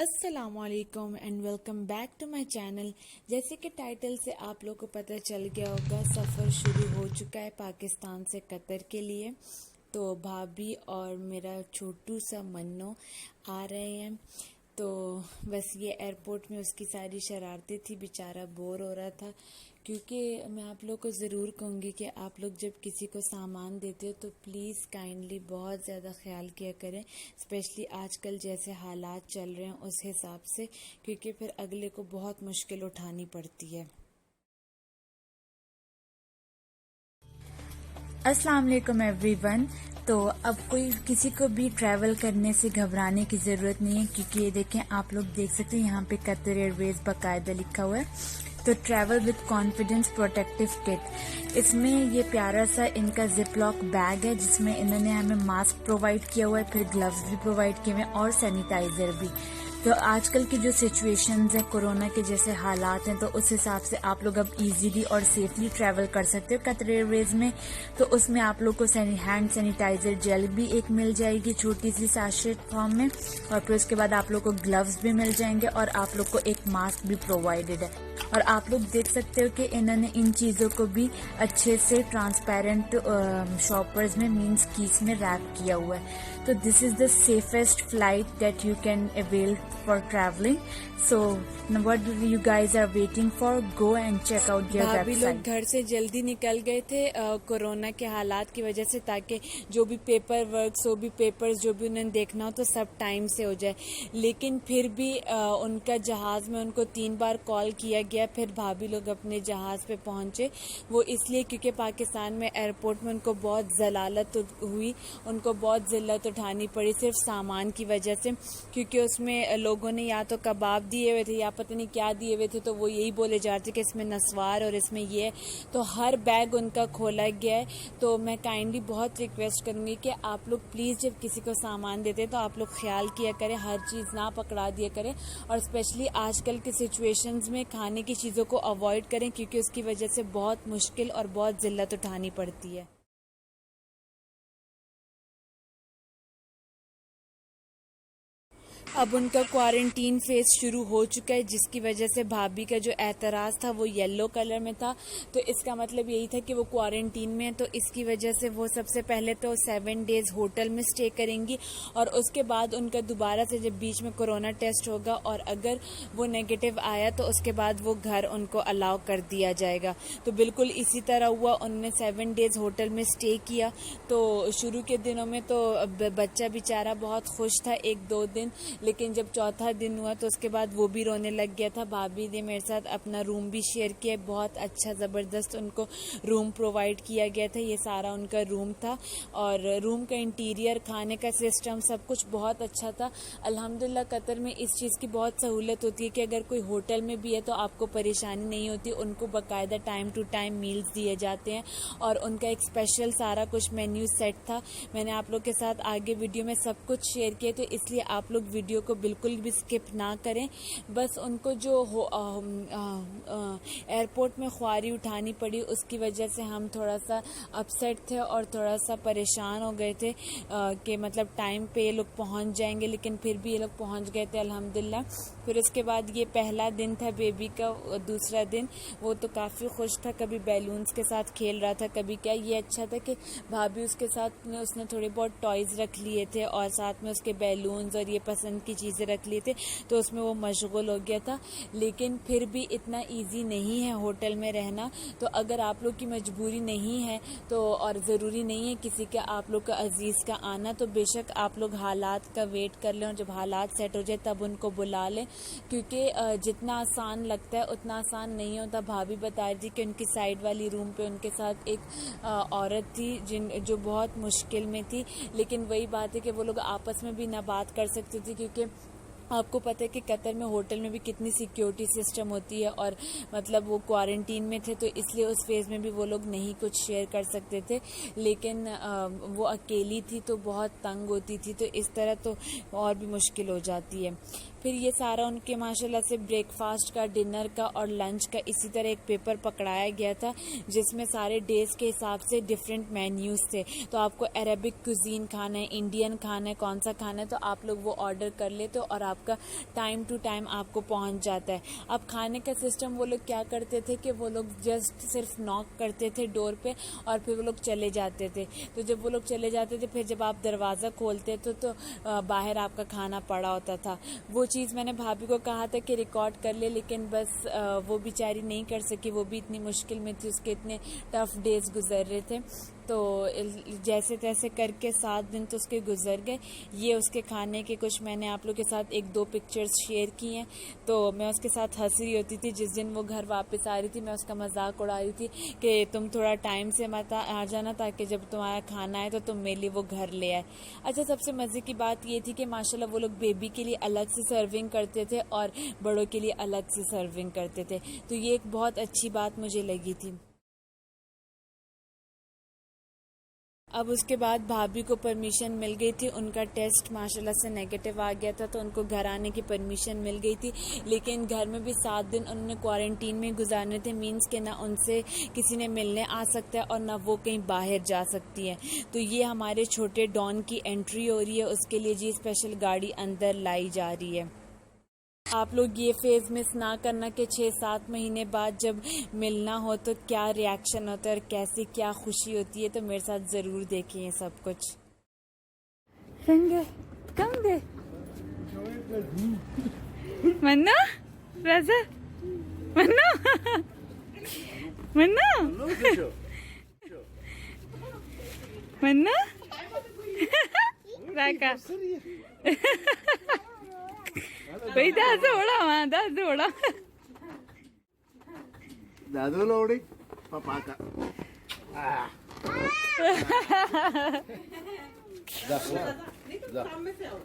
अस्सलामुअलैकुम and welcome back to my channel. जैसे कि टाइटल से आप लोग को पता चल गया होगा, सफ़र शुरू हो चुका है पाकिस्तान से कतर के लिए। तो भाभी और मेरा छोटू सा मन्नो आ रहे हैं। तो बस ये एयरपोर्ट में उसकी सारी शरारतें थी, बेचारा बोर हो रहा था। क्योंकि मैं आप लोग को ज़रूर कहूँगी कि आप लोग जब किसी को सामान देते हो तो प्लीज़ काइंडली बहुत ज़्यादा ख्याल किया करें, स्पेशली आजकल जैसे हालात चल रहे हैं उस हिसाब से, क्योंकि फिर अगले को बहुत मुश्किल उठानी पड़ती है। अस्सलाम वालेकुम एवरीवन। तो अब कोई किसी को भी ट्रैवल करने से घबराने की ज़रूरत नहीं है, क्योंकि ये देखें, आप लोग देख सकते हैं यहाँ पे कतर एयरवेज बाकायदा लिखा हुआ है। तो travel with confidence protective kit, इसमें ये प्यारा सा इनका जिपलॉक बैग है जिसमें इन्होंने हमें मास्क प्रोवाइड किया हुआ है, फिर ग्लव्स भी प्रोवाइड किए हुए हैं और सैनिटाइजर भी। तो आजकल की जो सिचुएशंस है, कोरोना के जैसे हालात हैं, तो उस हिसाब से आप लोग अब इजीली और सेफली ट्रैवल कर सकते हो कतर एयरवेज में। तो उसमें आप लोग को हैंड सैनिटाइजर जेल भी एक मिल जाएगी छोटी सी सैशेट फॉर्म में, और फिर उसके बाद आप लोग को ग्लव्स भी मिल जाएंगे और आप लोग को एक मास्क भी प्रोवाइडेड है। और आप लोग देख सकते हो कि इन्होंने इन चीज़ों को भी अच्छे से ट्रांसपेरेंट शॉपर्स में मीन्स कीस में रैप किया हुआ है। तो this is the safest flight that you can avail for traveling. So what you guys are waiting for? Go and check out their भाभी website. लोग घर से जल्दी निकल गए थे कोरोना के हालात की वजह से, ताकि जो भी पेपर वर्क, जो भी पेपर्स जो भी उन्हें देखना हो तो सब टाइम से हो जाए। लेकिन फिर भी उनका जहाज़ में उनको 3 बार कॉल किया गया, फिर भाभी लोग अपने जहाज़ पे पहुंचे। वो इसलिए क्योंकि पाकिस्तान में एयरपोर्ट में उनको बहुत जलालत हुई, उनको बहुत जिल्लत उठानी पड़ी सिर्फ सामान की वजह से, क्योंकि उसमें लोगों ने या तो कबाब दिए हुए थे या पता नहीं क्या दिए हुए थे। तो वो यही बोले जा रहे थे कि इसमें नस्वार और इसमें ये, तो हर बैग उनका खोला गया है। तो मैं काइंडली बहुत रिक्वेस्ट करूंगी कि आप लोग प्लीज़ जब किसी को सामान देते तो आप लोग ख्याल किया करें, हर चीज़ ना पकड़ा दिया करें, और स्पेशली आजकल के सिचुएशंस में खाने की चीज़ों को अवॉइड करें, क्योंकि उसकी वजह से बहुत मुश्किल और बहुत जिल्लत उठानी पड़ती है। अब उनका क्वारंटीन फेज शुरू हो चुका है, जिसकी वजह से भाभी का जो एतराज़ था वो येलो कलर में था। तो इसका मतलब यही था कि वो क्वारंटीन में है, तो इसकी वजह से वो सबसे पहले तो 7 डेज़ होटल में स्टे करेंगी, और उसके बाद उनका दोबारा से जब बीच में कोरोना टेस्ट होगा और अगर वो नेगेटिव आया तो उसके बाद वो घर उनको अलाउ कर दिया जाएगा। तो बिल्कुल इसी तरह हुआ, उन्होंने 7 डेज़ होटल में स्टे किया। तो शुरू के दिनों में तो बच्चा बेचारा बहुत खुश था 1-2 दिन, लेकिन जब चौथा दिन हुआ तो उसके बाद वो भी रोने लग गया था। भाभी ने मेरे साथ अपना रूम भी शेयर किया, बहुत अच्छा ज़बरदस्त उनको रूम प्रोवाइड किया गया था। ये सारा उनका रूम था, और रूम का इंटीरियर, खाने का सिस्टम, सब कुछ बहुत अच्छा था। अल्हम्दुलिल्लाह कतर में इस चीज़ की बहुत सहूलत होती है कि अगर कोई होटल में भी है तो आपको परेशानी नहीं होती, उनको बाकायदा टाइम टू टाइम मील्स दिए जाते हैं, और उनका एक स्पेशल सारा कुछ मेन्यू सेट था। मैंने आप लोग के साथ आगे वीडियो में सब कुछ शेयर किया, तो इसलिए आप लोग वीडियो को बिल्कुल भी स्किप ना करें। बस उनको जो एयरपोर्ट में ख्वारी उठानी पड़ी, उसकी वजह से हम थोड़ा सा अपसेट थे और थोड़ा सा परेशान हो गए थे कि मतलब टाइम पे ये लोग पहुंच जाएंगे, लेकिन फिर भी ये लोग पहुंच गए थे अल्हम्दुलिल्लाह। फिर उसके बाद ये पहला दिन था बेबी का, दूसरा दिन वो तो काफ़ी खुश था, कभी बैलून्स के साथ खेल रहा था, कभी क्या। ये अच्छा था कि भाभी उसके साथ उसने थोड़े बहुत टॉयज़ रख लिए थे और साथ में उसके बैलून्स और ये पसंद की चीज़ें रख लिए थे, तो उसमें वो मशगूल हो गया था। लेकिन फिर भी इतना इजी नहीं है होटल में रहना। तो अगर आप लोग की मजबूरी नहीं है तो, और ज़रूरी नहीं है किसी का आप लोग का अजीज़ का आना, तो बेशक आप लोग हालात का वेट कर लें, और जब हालात सेट हो जाए तब उनको बुला लें, क्योंकि जितना आसान लगता है उतना आसान नहीं होता। भाभी बता रही थी कि उनकी साइड वाली रूम पे उनके साथ एक औरत थी जो बहुत मुश्किल में थी, लेकिन वही बात है कि वो लोग आपस में भी ना बात कर सकते थे, क्योंकि आपको पता है कि कतर में होटल में भी कितनी सिक्योरिटी सिस्टम होती है, और मतलब वो क्वारंटीन में थे तो इसलिए उस फेज़ में भी वो लोग नहीं कुछ शेयर कर सकते थे। लेकिन वो अकेली थी तो बहुत तंग होती थी, तो इस तरह तो और भी मुश्किल हो जाती है। फिर ये सारा उनके माशाल्लाह से ब्रेकफास्ट का, डिनर का और लंच का इसी तरह एक पेपर पकड़ाया गया था जिसमें सारे डेज के हिसाब से डिफरेंट मेन्यूज थे। तो आपको अरेबिक कुजीन खाना है, इंडियन खाना है, कौन सा खाना है तो आप लोग वो ऑर्डर कर लेते हो और आपका टाइम टू टाइम आपको पहुंच जाता है। अब खाने का सिस्टम वो लोग क्या करते थे कि वो लोग जस्ट सिर्फ नॉक करते थे डोर पे और फिर वो लोग चले जाते थे। तो जब वो लोग चले जाते थे फिर जब आप दरवाज़ा खोलते थे तो बाहर आपका खाना पड़ा होता था। वो चीज़ मैंने भाभी को कहा था कि रिकॉर्ड कर ले, लेकिन बस वो बेचारी नहीं कर सकी, वो भी इतनी मुश्किल में थी, उसके इतने टफ डेज गुजर रहे थे। तो जैसे तैसे करके 7 दिन तो उसके गुजर गए। ये उसके खाने के कुछ मैंने आप लोग के साथ 1-2 पिक्चर्स शेयर की हैं। तो मैं उसके साथ हंस रही होती थी जिस दिन वो घर वापस आ रही थी, मैं उसका मजाक उड़ा रही थी कि तुम थोड़ा टाइम से मत आ जाना ताकि जब तुम्हारा खाना आए तो तुम मेरे लिए वो घर ले आए। अच्छा, सबसे मज़े की बात ये थी कि माशाल्लाह वो लोग बेबी के लिए अलग से सर्विंग करते थे और बड़ों के लिए अलग से सर्विंग करते थे। तो ये एक बहुत अच्छी बात मुझे लगी थी। अब उसके बाद भाभी को परमिशन मिल गई थी, उनका टेस्ट माशाल्लाह से नेगेटिव आ गया था तो उनको घर आने की परमिशन मिल गई थी। लेकिन घर में भी 7 दिन उन्होंने क्वारंटीन में गुजारने थे, मींस के ना उनसे किसी ने मिलने आ सकता है और ना वो कहीं बाहर जा सकती है। तो ये हमारे छोटे डॉन की एंट्री हो रही है, उसके लिए जी स्पेशल गाड़ी अंदर लाई जा रही है। आप लोग ये फेज मिस ना करना कि 6-7 महीने बाद जब मिलना हो तो क्या रिएक्शन होता है और कैसी क्या खुशी होती है। तो मेरे साथ ज़रूर देखिए ये सब कुछ। कम दे मन्ना, राजा मन्ना, मन्ना, मन्ना, राका भाई दादू ओड़ा, वहाँ दादू ओड़ा, दादू लोड़ी पापा का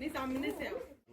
नहीं सामने से आओ,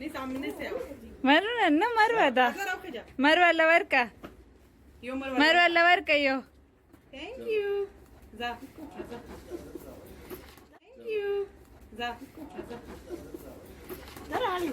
नहीं सामने से आओ, मरु नन्ना मरवादा अगर आओ के जा, मरवा लवर का, यो मरवा लवर का यो। थैंक यू, जा, थैंक यू, जा, जरा आली,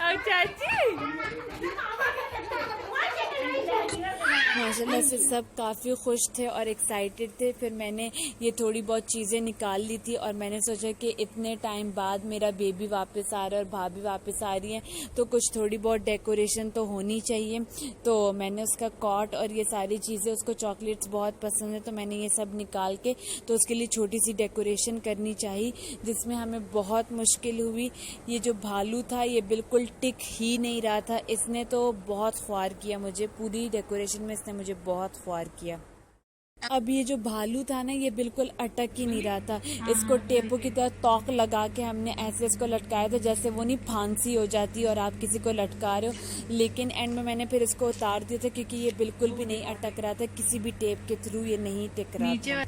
और चाची माशाल्लाह से सब काफ़ी खुश थे और एक्साइटेड थे। फिर मैंने ये थोड़ी बहुत चीज़ें निकाल ली थी और मैंने सोचा कि इतने टाइम बाद मेरा बेबी वापस आ रहा है और भाभी वापस आ रही हैं तो कुछ थोड़ी बहुत डेकोरेशन तो होनी चाहिए। तो मैंने उसका कॉट और ये सारी चीज़ें, उसको चॉकलेट्स बहुत पसंद है तो मैंने ये सब निकाल के तो उसके लिए छोटी सी डेकोरेशन करनी चाहिए, जिसमें हमें बहुत मुश्किल हुई। ये जो भालू था ये बिल्कुल टिक ही नहीं रहा था, इसने तो बहुत ख्वार किया मुझे, पूरी डेकोरेशन में इसने मुझे बहुत ख्वार किया। अब ये जो भालू था ना ये बिल्कुल अटक ही नहीं रहा था, इसको टेपों की तरह तोक लगा के हमने ऐसे इसको लटकाया था जैसे वो नहीं फांसी हो जाती और आप किसी को लटका रहे हो। लेकिन एंड में मैंने फिर इसको उतार दिया था क्योंकि ये बिल्कुल भी नहीं अटक रहा था, किसी भी टेप के थ्रू ये नहीं टिक रहा था।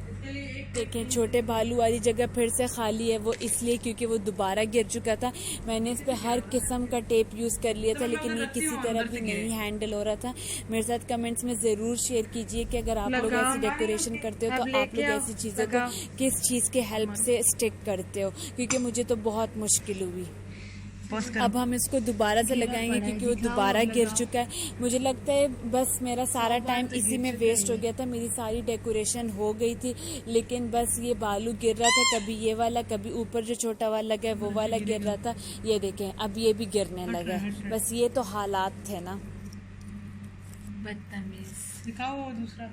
देखें छोटे भालू वाली जगह फिर से खाली है, वो इसलिए क्योंकि वो दोबारा गिर चुका था। मैंने इस पर हर किस्म का टेप यूज़ कर लिया था लेकिन ये किसी तरह भी नहीं हैंडल हो रहा था। मेरे साथ कमेंट्स में ज़रूर शेयर कीजिए कि अगर आप लोग ऐसी डेकोरेशन करते हो तो आप लोग ऐसी चीज़ों को किस चीज़ के हेल्प से स्टिक करते हो, क्योंकि मुझे तो बहुत मुश्किल हुई। अब हम इसको दोबारा से लगाएंगे क्योंकि वो दोबारा गिर चुका है। मुझे लगता है बस मेरा सारा टाइम इसी में वेस्ट हो गया था, मेरी सारी डेकोरेशन हो गई थी लेकिन बस ये बालू गिर रहा था, कभी ये वाला कभी ऊपर जो छोटा वाला लगा है वो वाला गिर रहा था। ये देखें अब ये भी गिरने लगा है, बस ये तो हालात थे ना। बदतमीज दिखाओ दूसरा।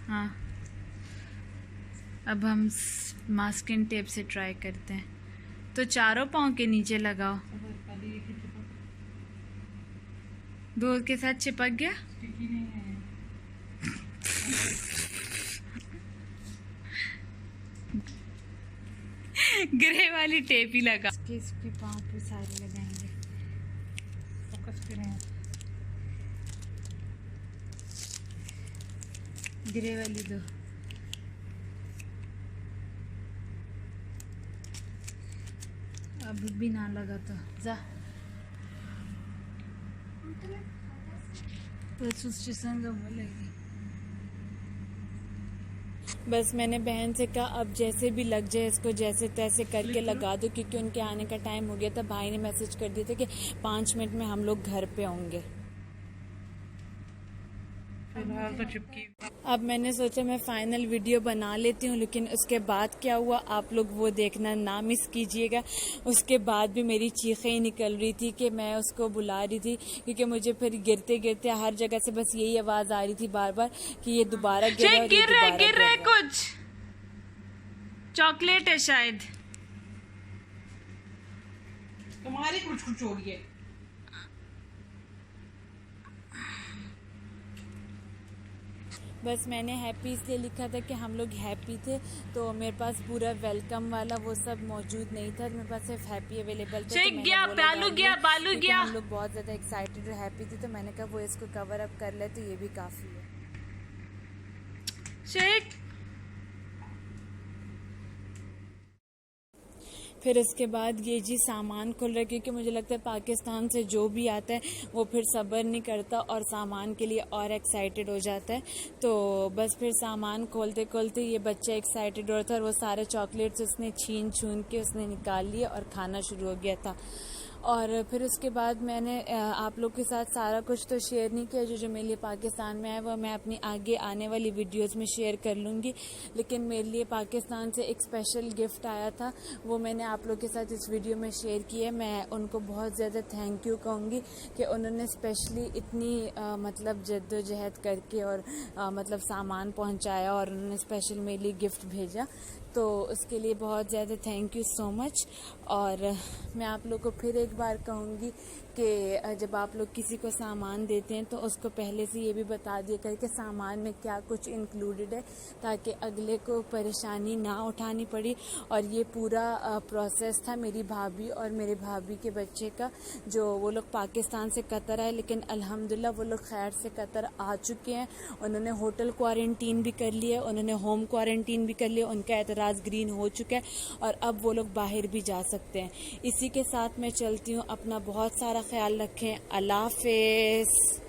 हाँ अब हम मास्किंग टेप से ट्राई करते हैं। तो चारों पाँव के नीचे लगाओ। दो के साथ चिपक गया। ग्रे वाली टेप ही लगा। इसके पाँव पे सारे लगाएंगे। फोकस करें। ग्रे वाली दो। अभी भी ना लगा तो जा। बस मैंने बहन से कहा अब जैसे भी लग जाए इसको जैसे तैसे करके लगा दो, क्योंकि उनके आने का टाइम हो गया था। भाई ने मैसेज कर दिया था कि 5 मिनट में हम लोग घर पे होंगे। फिलहाल तो चिपकी। अब मैंने सोचा मैं फाइनल वीडियो बना लेती हूँ, लेकिन उसके बाद क्या हुआ आप लोग वो देखना ना मिस कीजिएगा। उसके बाद भी मेरी चीखें ही निकल रही थी कि मैं उसको बुला रही थी, क्योंकि मुझे फिर गिरते गिरते हर जगह से बस यही आवाज आ रही थी बार बार कि ये दोबारा गिर रहा है कुछ चॉकलेट है शायद। तुम्हारी कुछ कुछ हो रही है। बस मैंने हैप्पी इसलिए लिखा था कि हम लोग हैप्पी थे, तो मेरे पास पूरा वेलकम वाला वो सब मौजूद नहीं था, मेरे पास सिर्फ हैप्पी अवेलेबल था। शेख गया, बालू गया, बालू गया। हम लोग बहुत ज़्यादा एक्साइटेड और हैप्पी थे, तो मैंने कहा वो इसको कवर अप कर ले तो ये भी काफ़ी है। शेख फिर उसके बाद ये जी सामान खुल रहा है, क्योंकि मुझे लगता है पाकिस्तान से जो भी आता है वो फिर सब्र नहीं करता और सामान के लिए और एक्साइटेड हो जाता है। तो बस फिर सामान खोलते खोलते ये बच्चा एक्साइटेड हो रहा था और वो सारे चॉकलेट्स उसने छीन छून के उसने निकाल लिए और खाना शुरू हो गया था। और फिर उसके बाद मैंने आप लोग के साथ सारा कुछ तो शेयर नहीं किया, जो मेरे लिए पाकिस्तान में है वो मैं अपनी आगे आने वाली वीडियोस में शेयर कर लूँगी। लेकिन मेरे लिए पाकिस्तान से एक स्पेशल गिफ्ट आया था, वो मैंने आप लोग के साथ इस वीडियो में शेयर किया। मैं उनको बहुत ज़्यादा थैंक यू कहूँगी कि उन्होंने स्पेशली इतनी मतलब जद्दोजहद करके और मतलब सामान पहुँचाया और उन्होंने स्पेशल मेरे लिए गिफ्ट भेजा, तो उसके लिए बहुत ज़्यादा थैंक यू सो मच। और मैं आप लोग को फिर एक बार कहूँगी कि जब आप लोग किसी को सामान देते हैं तो उसको पहले से ये भी बता दिया कर कि सामान में क्या कुछ इंक्लूडेड है, ताकि अगले को परेशानी ना उठानी पड़ी। और ये पूरा प्रोसेस था मेरी भाभी और मेरे भाभी के बच्चे का, जो वो लोग पाकिस्तान से कतर आए, लेकिन अल्हम्दुलिल्लाह वो लोग खैर से कतर आ चुके हैं। उन्होंने होटल क्वारंटीन भी कर लिया, उन्होंने होम क्वारंटीन भी कर लिया, उनका एतराज़ ग्रीन हो चुका है और अब वो लोग बाहर भी जा सकते हैं। इसी के साथ मैं चलती हूँ, अपना बहुत सारा ख्याल रखें। अल्लाह हाफ़िज़।